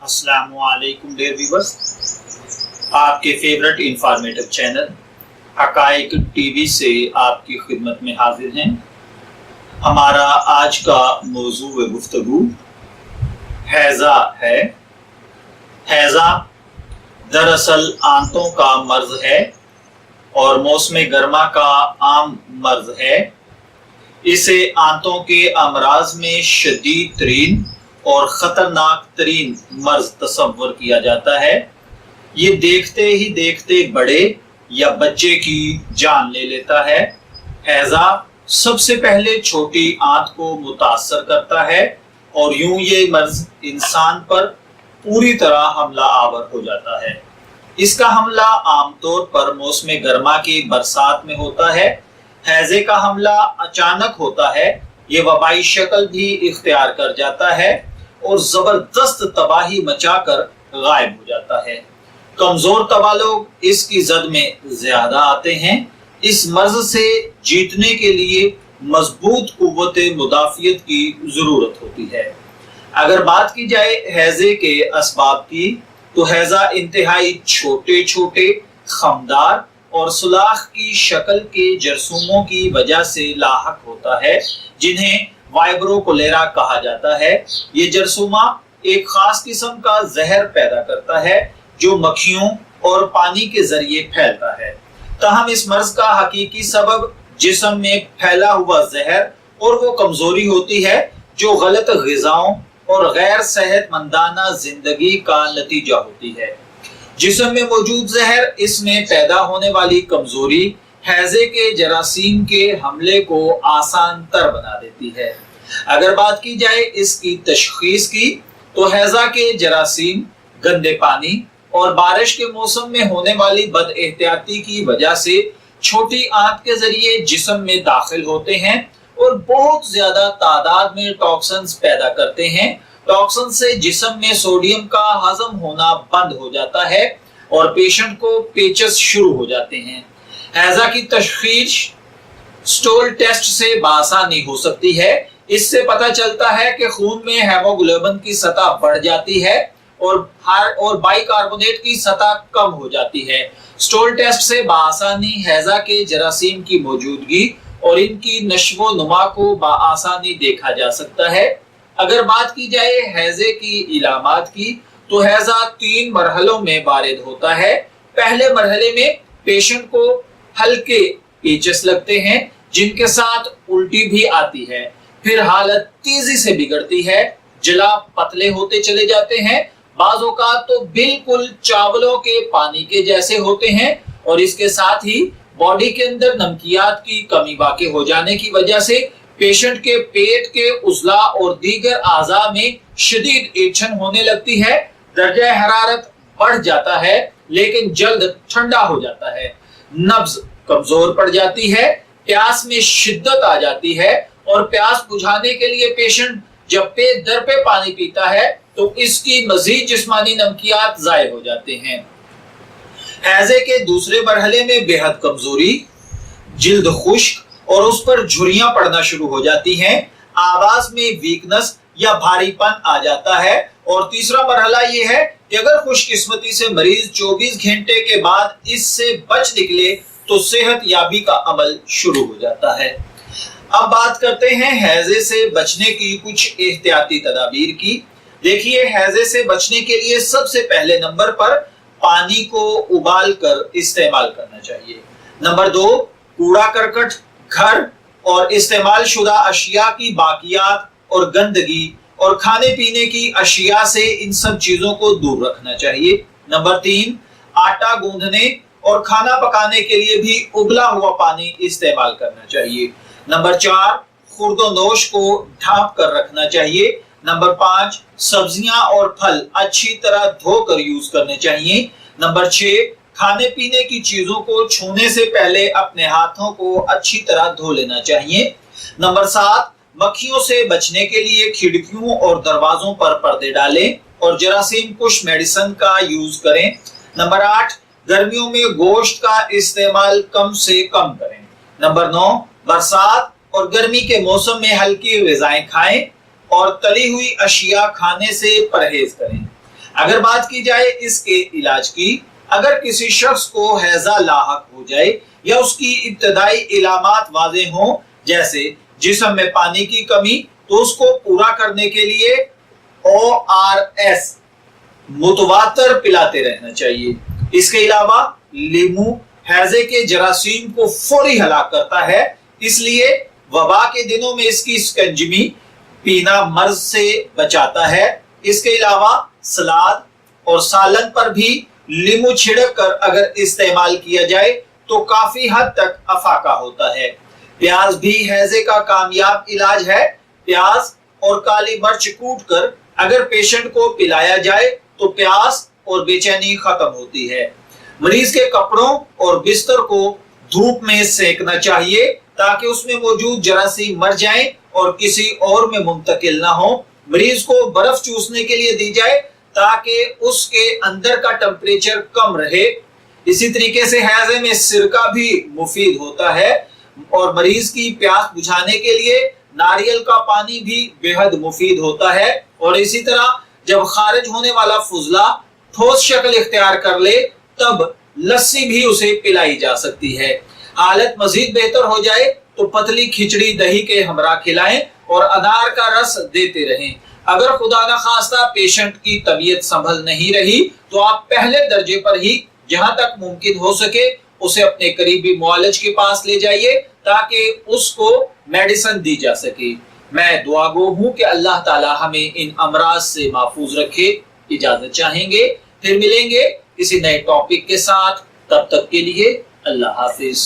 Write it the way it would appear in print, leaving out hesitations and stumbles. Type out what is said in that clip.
अस्सलामुअलैकुम dear viewers, आपके favourite informative channel हकाइक TV से आपकी खिदमत में हाजिर हैं। हमारा आज का मौजू व गुफ्तगू हैज़ा है। हैज़ा दरअसल आंतों का मर्ज है और मौसम गर्मा का आम मर्ज है। इसे आंतों के अमराज में शदीद तरीन और खतरनाक तरीन मर्ज तस्वर किया जाता है। ये देखते ही देखते बड़े या बच्चे की जान ले लेता है। हैज़ा सबसे पहले छोटी आंत को मुतासर करता है और यूं ये मर्ज इंसान पर पूरी तरह हमला आवर हो जाता है। इसका हमला आमतौर पर मौसम गर्मा की बरसात में होता है। हैज़े का हमला अचानक होता है, ये वबाई शक्ल भी इख्तियार कर जाता है और जबरदस्त तबाही मचाकर गायब हो जाता है। कमजोर तबा लोग इसकी जद में ज्यादा आते हैं। इस मर्ज से जीतने के लिए मजबूत कुव्वत मुदाफियत की जरूरत होती है। अगर बात की जाए हैज़े के असबाब की, तो हैज़ा इंतहाई छोटे छोटे खमदार और सुलाख की शक्ल के जरसूमों की वजह से लाहक होता है, जिन्हें वाइब्रो कोलेरा कहा जाता है। ये जरसूमा एक खास किस्म का जहर पैदा करता है जो मक्खियों और पानी के जरिए फैलता है। ताहम इस मर्ज का हकीकी सबब जिस्म में फैला हुआ जहर और वो कमजोरी होती है जो गलत ग़िज़ाओं और गैर सेहतमंदाना जिंदगी का नतीजा होती है। जिस्म में मौजूद जहर, इसमें पैदा होने वाली कमजोरी हैज़े के जरासीम के हमले को आसान तर बना देती है। अगर बात की जाए इसकी तशखीस की, तो हैज़ा के जरासीम गंदे पानी और बारिश के मौसम में होने वाली बद एहतियाती की वजह से छोटी आंत के जरिए जिस्म में दाखिल होते हैं और बहुत ज्यादा तादाद में टॉक्सिन्स पैदा करते हैं। टॉक्सिन से जिस्म में सोडियम का हजम होना बंद हो जाता है और पेशेंट को पेचस शुरू हो जाते हैं। हैज़ा की तशखीस स्टोल टेस्ट से बासानी हो सकती है। इससे पता चलता है कि खून में हेमोग्लोबिन की सतह बढ़ जाती है और बाइकार्बोनेट की सतह कम हो जाती है। स्टोल टेस्ट से बासानी हैज़ा के जरासीम की मौजूदगी और इनकी नश्व नुमा को बासानी देखा जा सकता है। अगर बात की जाए हैज़े की इलामात की, तो हैज़ा 3 मरहलों में वारिद होता है। पहले मरहले में पेशेंट को हल्के पेचस लगते हैं जिनके साथ उल्टी भी आती है। फिर हालत तेजी से बिगड़ती है, जला पतले होते चले जाते हैं, बाज़ औक़ात तो बिल्कुल चावलों के पानी के जैसे होते हैं और इसके साथ ही बॉडी के अंदर नमकियात की कमी वाक़ई हो जाने की वजह से पेशेंट के पेट के उज़ला और दीगर आज़ा में शदीद ऐंठन होने लगती है। दर्जा हरारत बढ़ जाता है लेकिन जल्द ठंडा हो जाता है। नब्ज कमजोर पड़ जाती है, प्यास में शिद्दत आ जाती है और प्यास बुझाने के लिए पेशेंट जब पे दर पे पानी पीता है तो इसकी मजीद जिस्मानी नमकियात ज़ाय हो जाते हैं। हैज़े के दूसरे मरहले में बेहद कमजोरी, जिल्द खुश्क और उस पर झुर्रियां पड़ना शुरू हो जाती हैं। आवाज में वीकनेस या भारीपन आ जाता है। और तीसरा मरहला ये है कि अगर खुशकिस्मती से मरीज 24 घंटे के बाद इससे बच निकले तो सेहत याबी का अमल शुरू हो जाता है। अब बात करते हैं हैज़े से बचने की कुछ एहतियाती तदाबीर की। देखिए, हैज़े से बचने के लिए सबसे पहले नंबर पर पानी को उबाल कर इस्तेमाल करना चाहिए। नंबर 2, कूड़ा करकट, घर और इस्तेमाल शुदा अशिया की बाकियात और गंदगी और खाने पीने की अशिया से इन सब चीजों को दूर रखना चाहिए। नंबर 3, आटा गूंदने और खाना पकाने के लिए भी उबला हुआ पानी इस्तेमाल करना चाहिए। नंबर 4, खुर्दोनोश को ढांप कर रखना चाहिए। नंबर 5, सब्जियां और फल अच्छी तरह धोकर यूज करने चाहिए। नंबर 6, खाने पीने की चीजों को छूने से पहले अपने हाथों को अच्छी तरह धो लेना चाहिए। नंबर 7, मक्खियों से बचने के लिए खिड़कियों और दरवाजों पर पर्दे डालें और जरासीम कुश मेडिसिन का यूज करें। नंबर 8, गर्मियों में गोश्त का इस्तेमाल कम से कम करें। नंबर 9, बरसात और गर्मी के मौसम में हल्की ग़िज़ाएं खाएं और तली हुई अशिया खाने से परहेज करें। अगर बात की जाए इसके इलाज की, अगर किसी शख्स को हैजा लाहक हो जाए या उसकी इब्तदाई इलामात वाज़े हों, जैसे जिस्म में पानी की कमी, तो उसको पूरा करने के लिए ORS मुतवातर पिलाते रहना चाहिए। इसके अलावा लीमू हैजे के जरासीम को फौरी हलाक करता है, इसलिए वबा के दिनों में इसकी शिकंजमी पीना मर्ज से बचाता है। इसके अलावा सलाद और सालन पर भी लीमू छिड़क कर अगर इस्तेमाल किया जाए तो काफी हद तक अफाका होता है। प्याज भी हैजे का कामयाब इलाज है। प्याज और काली मिर्च कूट कर अगर पेशेंट को पिलाया जाए तो प्यास और बेचैनी खत्म होती है। मरीज के कपड़ों और बिस्तर को धूप में सेकना चाहिए ताकि उसमें मौजूद जरासीम मर जाएं और किसी और में मुंतकिल ना हो। मरीज को बर्फ चूसने के लिए दी जाए ताकि उसके अंदर का टेम्परेचर कम रहे। इसी तरीके से हैजे में सिरका भी मुफीद होता है और मरीज की प्यास बुझाने के लिए नारियल का पानी भी बेहद मुफीद होता है। और इसी तरह जब खारिज होने वाला फुजला ठोस शक्ल इख्तियार कर ले तब लस्सी भी उसे पिलाई जा सकती है। हालत मजीद बेहतर हो जाए तो पतली खिचड़ी दही के हमरा खिलाएं और अनार का रस देते रहें। अगर खुदा न खास्ता पेशेंट की तबीयत संभल नहीं रही तो आप पहले दर्जे पर ही जहां तक मुमकिन हो सके उसे अपने करीबी मुआलिज के पास ले जाइए ताकि उसको मेडिसिन दी जा सके। मैं दुआगो हूं कि अल्लाह ताला हमें इन अमराज से महफूज रखे। इजाजत चाहेंगे, फिर मिलेंगे किसी नए टॉपिक के साथ। तब तक के लिए अल्लाह हाफिज।